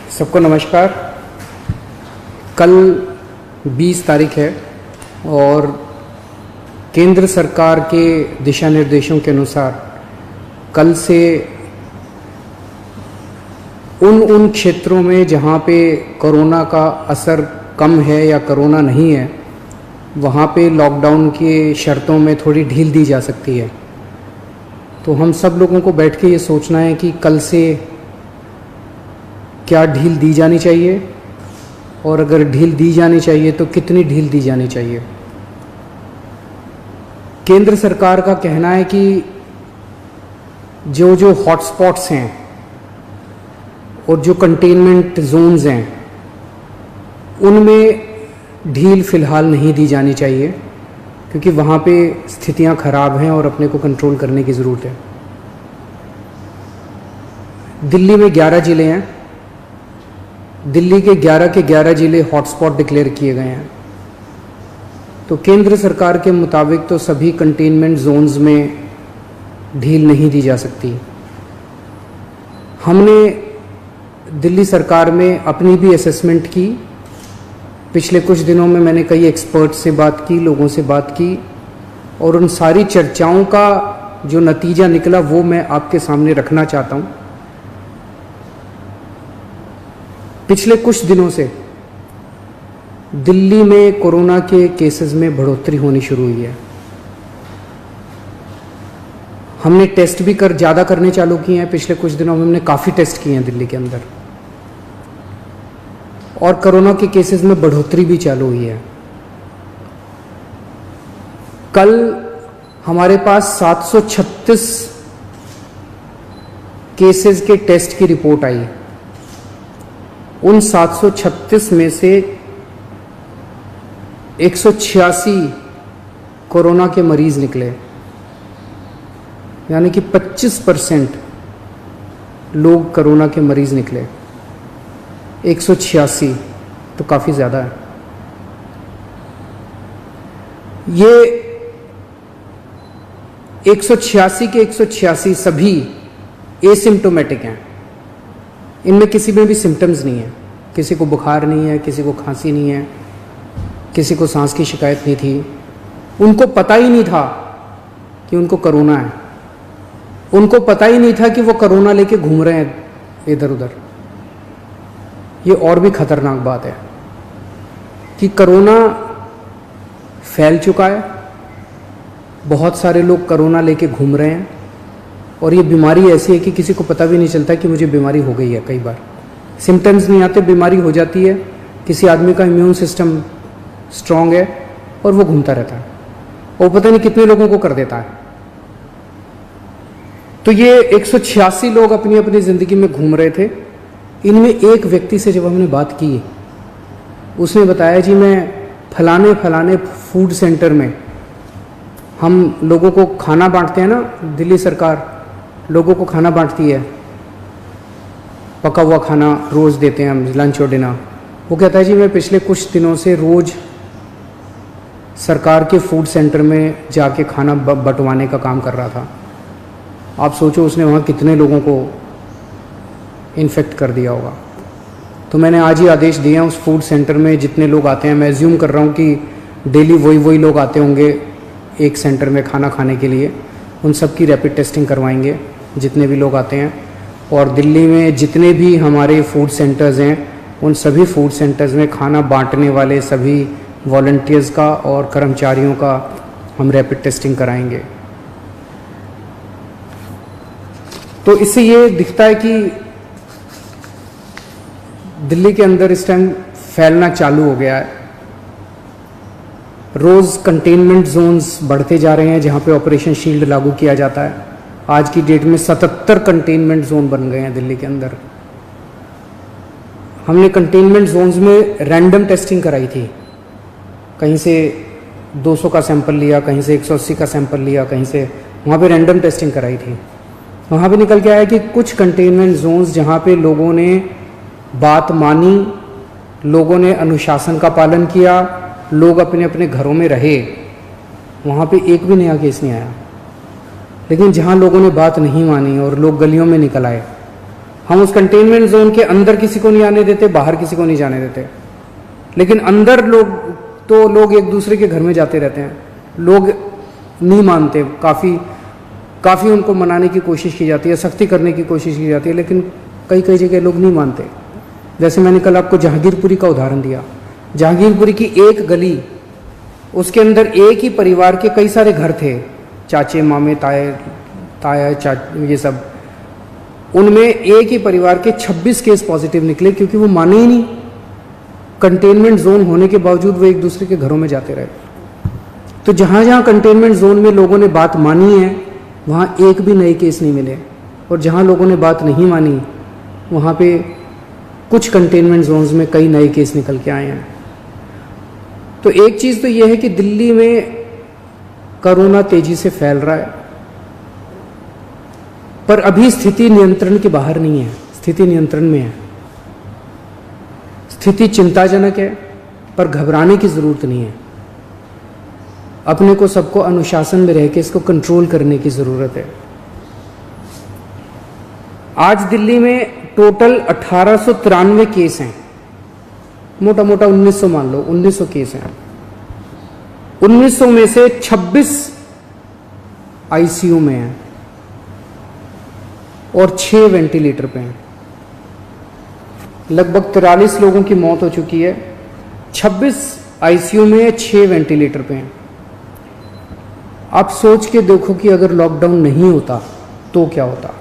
सबको नमस्कार। कल 20 तारीख है और केंद्र सरकार के दिशा निर्देशों के अनुसार कल से उन क्षेत्रों में जहाँ पे कोरोना का असर कम है या कोरोना नहीं है, वहाँ पे लॉकडाउन के शर्तों में थोड़ी ढील दी जा सकती है। तो हम सब लोगों को बैठ के ये सोचना है कि कल से क्या ढील दी जानी चाहिए और अगर ढील दी जानी चाहिए तो कितनी ढील दी जानी चाहिए। केंद्र सरकार का कहना है कि जो हॉटस्पॉट्स हैं और जो कंटेनमेंट जोन्स हैं उनमें ढील फ़िलहाल नहीं दी जानी चाहिए, क्योंकि वहाँ पे स्थितियाँ ख़राब हैं और अपने को कंट्रोल करने की ज़रूरत है। दिल्ली में 11 ज़िले हैं। दिल्ली के 11 ज़िले हॉटस्पॉट डिक्लेयर किए गए हैं। तो केंद्र सरकार के मुताबिक तो सभी कंटेनमेंट जोन्स में ढील नहीं दी जा सकती। हमने दिल्ली सरकार में अपनी भी असेसमेंट की। पिछले कुछ दिनों में मैंने कई एक्सपर्ट से बात की, लोगों से बात की, और उन सारी चर्चाओं का जो नतीजा निकला वो मैं आपके सामने रखना चाहता हूँ। पिछले कुछ दिनों से दिल्ली में कोरोना के केसेस में बढ़ोतरी होनी शुरू हुई है। हमने टेस्ट भी ज़्यादा करने चालू किए हैं। पिछले कुछ दिनों में हमने काफ़ी टेस्ट किए हैं दिल्ली के अंदर, और कोरोना के केसेस में बढ़ोतरी भी चालू हुई है। कल हमारे पास 736 केसेस के टेस्ट की रिपोर्ट आई। उन 736 में से 186 कोरोना के मरीज निकले, यानी कि 25% लोग कोरोना के मरीज निकले। 186 तो काफ़ी ज़्यादा है। ये 186 के 186 सभी एसिम्प्टोमेटिक हैं। इनमें किसी में भी सिम्टम्स नहीं है। किसी को बुखार नहीं है, किसी को खांसी नहीं है, किसी को सांस की शिकायत नहीं थी। उनको पता ही नहीं था कि उनको कोरोना है। उनको पता ही नहीं था कि वो कोरोना लेके घूम रहे हैं इधर उधर। ये और भी खतरनाक बात है कि कोरोना फैल चुका है। बहुत सारे लोग कोरोना लेके घूम रहे हैं, और ये बीमारी ऐसी है कि किसी को पता भी नहीं चलता कि मुझे बीमारी हो गई है। कई बार सिम्टम्स नहीं आते, बीमारी हो जाती है। किसी आदमी का इम्यून सिस्टम स्ट्रांग है और वो घूमता रहता है, और पता नहीं कितने लोगों को कर देता है। तो ये 186 लोग अपनी अपनी ज़िंदगी में घूम रहे थे। इनमें एक व्यक्ति से जब हमने बात की, उसने बताया जी मैं फलाने फूड सेंटर में, हम लोगों को खाना बांटते हैं ना, दिल्ली सरकार लोगों को खाना बांटती है, पका हुआ खाना रोज़ देते हैं हम, लंच और डिनर। वो कहता है जी मैं पिछले कुछ दिनों से रोज़ सरकार के फूड सेंटर में जाके खाना बंटवाने का काम कर रहा था। आप सोचो उसने वहाँ कितने लोगों को इन्फेक्ट कर दिया होगा। तो मैंने आज ही आदेश दिए हैं उस फूड सेंटर में जितने लोग आते हैं, मैं एज्यूम कर रहा हूँ कि डेली वही लोग आते होंगे एक सेंटर में खाना खाने के लिए, उन सब की रैपिड टेस्टिंग करवाएंगे जितने भी लोग आते हैं। और दिल्ली में जितने भी हमारे फूड सेंटर्स हैं, उन सभी फूड सेंटर्स में खाना बांटने वाले सभी वॉलंटियर्स का और कर्मचारियों का हम रैपिड टेस्टिंग कराएंगे। तो इससे ये दिखता है कि दिल्ली के अंदर इस टाइम फैलना चालू हो गया है। रोज़ कंटेनमेंट जोन्स बढ़ते जा रहे हैं जहाँ पे ऑपरेशन शील्ड लागू किया जाता है। आज की डेट में 77 कंटेनमेंट जोन बन गए हैं दिल्ली के अंदर। हमने कंटेनमेंट जोन्स में रैंडम टेस्टिंग कराई थी। कहीं से 200 का सैंपल लिया, कहीं से 180 का सैंपल लिया, कहीं से, वहाँ पे रैंडम टेस्टिंग कराई थी। वहाँ पे निकल के आया कि कुछ कंटेनमेंट जोन्स जहाँ पे लोगों ने बात मानी, लोगों ने अनुशासन का पालन किया, लोग अपने अपने घरों में रहे, वहाँ पे एक भी नया केस नहीं आया। लेकिन जहाँ लोगों ने बात नहीं मानी और लोग गलियों में निकल आए, हम उस कंटेनमेंट जोन के अंदर किसी को नहीं आने देते, बाहर किसी को नहीं जाने देते, लेकिन अंदर लोग एक दूसरे के घर में जाते रहते हैं। लोग नहीं मानते, काफ़ी उनको मनाने की कोशिश की जाती है, सख्ती करने की कोशिश की जाती है, लेकिन कई जगह लोग नहीं मानते। जैसे मैंने कल आपको जहांगीरपुरी का उदाहरण दिया। जहांगीरपुरी की एक गली, उसके अंदर एक ही परिवार के कई सारे घर थे, चाचे मामे ताया ये सब, उनमें एक ही परिवार के 26 केस पॉजिटिव निकले, क्योंकि वो माने ही नहीं। कंटेनमेंट जोन होने के बावजूद वो एक दूसरे के घरों में जाते रहे। तो जहाँ जहाँ कंटेनमेंट जोन में लोगों ने बात मानी है, वहाँ एक भी नए केस नहीं मिले, और जहाँ लोगों ने बात नहीं मानी, वहाँ पे कुछ कंटेनमेंट जोन्स में कई नए केस निकल के आए हैं। तो एक चीज़ तो यह है कि दिल्ली में कोरोना तेजी से फैल रहा है, पर अभी स्थिति नियंत्रण के बाहर नहीं है, स्थिति नियंत्रण में है। स्थिति चिंताजनक है, पर घबराने की जरूरत नहीं है। अपने को सबको अनुशासन में रह के इसको कंट्रोल करने की जरूरत है। आज दिल्ली में टोटल 1893 केस हैं, मोटा मोटा 1900 मान लो, 1900 केस हैं। 1900 में से 26 आईसीयू में हैं और 6 वेंटिलेटर पे हैं। लगभग 43 लोगों की मौत हो चुकी है। 26 आईसीयू में, 6 वेंटिलेटर पे हैं। आप सोच के देखो कि अगर लॉकडाउन नहीं होता तो क्या होता।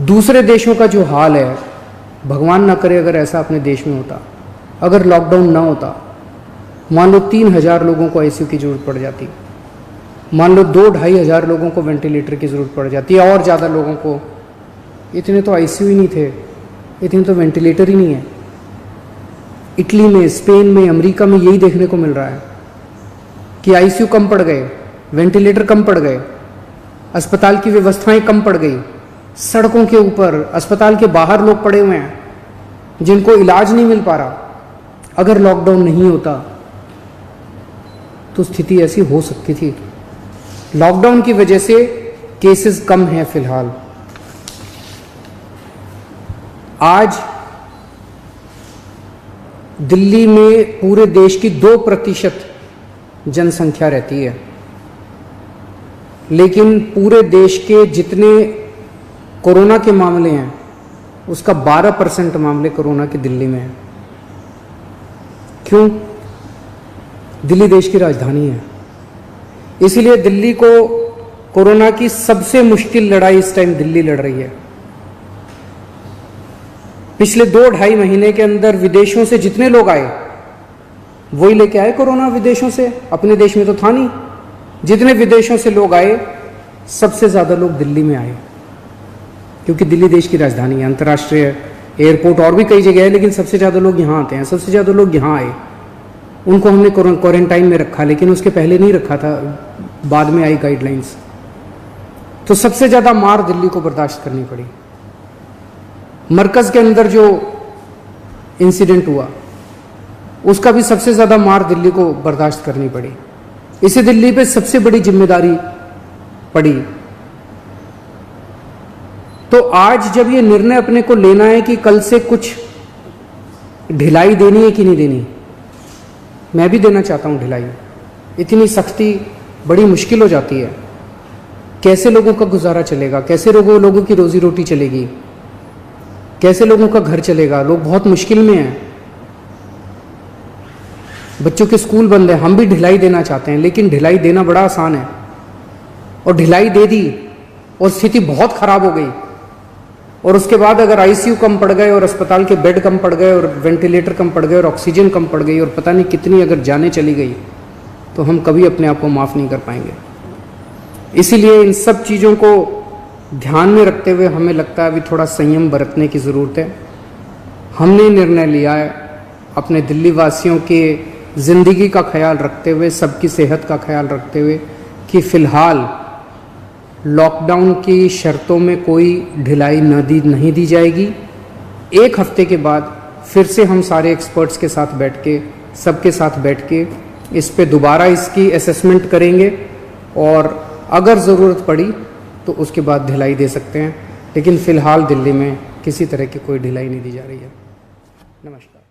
दूसरे देशों का जो हाल है, भगवान ना करे अगर ऐसा अपने देश में होता, अगर लॉकडाउन ना होता, मान लो 3000 लोगों को आईसीयू की जरूरत पड़ जाती, मान लो 2-2.5 हजार लोगों को वेंटिलेटर की जरूरत पड़ जाती है, और ज़्यादा लोगों को। इतने तो आईसीयू ही नहीं थे, इतने तो वेंटिलेटर ही नहीं है। इटली में, स्पेन में, अमेरिका में यही देखने को मिल रहा है कि आईसीयू कम पड़ गए, वेंटिलेटर कम पड़ गए, अस्पताल की व्यवस्थाएं कम पड़ गई। सड़कों के ऊपर, अस्पताल के बाहर लोग पड़े हुए हैं जिनको इलाज नहीं मिल पा रहा। अगर लॉकडाउन नहीं होता तो स्थिति ऐसी हो सकती थी। लॉकडाउन की वजह से केसेस कम हैं फिलहाल। आज दिल्ली में पूरे देश की 2% जनसंख्या रहती है, लेकिन पूरे देश के जितने कोरोना के मामले हैं उसका 12% मामले कोरोना के दिल्ली में है। क्यों? दिल्ली देश की राजधानी है, इसीलिए दिल्ली को कोरोना की सबसे मुश्किल लड़ाई इस टाइम दिल्ली लड़ रही है। पिछले 2-2.5 महीने के अंदर विदेशों से जितने लोग आए वही लेके आए कोरोना विदेशों से, अपने देश में तो था नहीं। जितने विदेशों से लोग आए, सबसे ज्यादा लोग दिल्ली में आए, क्योंकि दिल्ली देश की राजधानी है, अंतर्राष्ट्रीय एयरपोर्ट और भी कई जगह है, लेकिन सबसे ज़्यादा लोग यहाँ आते हैं। सबसे ज़्यादा लोग यहाँ आए, उनको हमने क्वारंटाइन में रखा, लेकिन उसके पहले नहीं रखा था, बाद में आई गाइडलाइंस। तो सबसे ज़्यादा मार दिल्ली को बर्दाश्त करनी पड़ी। मरकज़ के अंदर जो इंसिडेंट हुआ उसका भी सबसे ज़्यादा मार दिल्ली को बर्दाश्त करनी पड़ी। इसे दिल्ली पे सबसे बड़ी जिम्मेदारी पड़ी। तो आज जब ये निर्णय अपने को लेना है कि कल से कुछ ढिलाई देनी है कि नहीं देनी, मैं भी देना चाहता हूं ढिलाई। इतनी सख्ती बड़ी मुश्किल हो जाती है। कैसे लोगों का गुजारा चलेगा, कैसे लोगों की रोजी रोटी चलेगी, कैसे लोगों का घर चलेगा। लोग बहुत मुश्किल में हैं, बच्चों के स्कूल बंद है। हम भी ढिलाई देना चाहते हैं, लेकिन ढिलाई देना बड़ा आसान है, और ढिलाई दे दी और स्थिति बहुत खराब हो गई, और उसके बाद अगर आईसीयू कम पड़ गए और अस्पताल के बेड कम पड़ गए और वेंटिलेटर कम पड़ गए और ऑक्सीजन कम पड़ गई और पता नहीं कितनी अगर जानें चली गई, तो हम कभी अपने आप को माफ़ नहीं कर पाएंगे। इसीलिए इन सब चीज़ों को ध्यान में रखते हुए हमें लगता है अभी थोड़ा संयम बरतने की ज़रूरत है। हमने निर्णय लिया है अपने दिल्ली वासियों के ज़िंदगी का ख्याल रखते हुए, सबकी सेहत का ख्याल रखते हुए, कि फ़िलहाल लॉकडाउन की शर्तों में कोई ढिलाई नहीं दी जाएगी। 1 हफ्ते के बाद फिर से हम सारे एक्सपर्ट्स के साथ बैठ के, सबके साथ बैठ के इस पे दोबारा इसकी असेसमेंट करेंगे, और अगर ज़रूरत पड़ी तो उसके बाद ढिलाई दे सकते हैं। लेकिन फ़िलहाल दिल्ली में किसी तरह की कोई ढिलाई नहीं दी जा रही है। नमस्कार।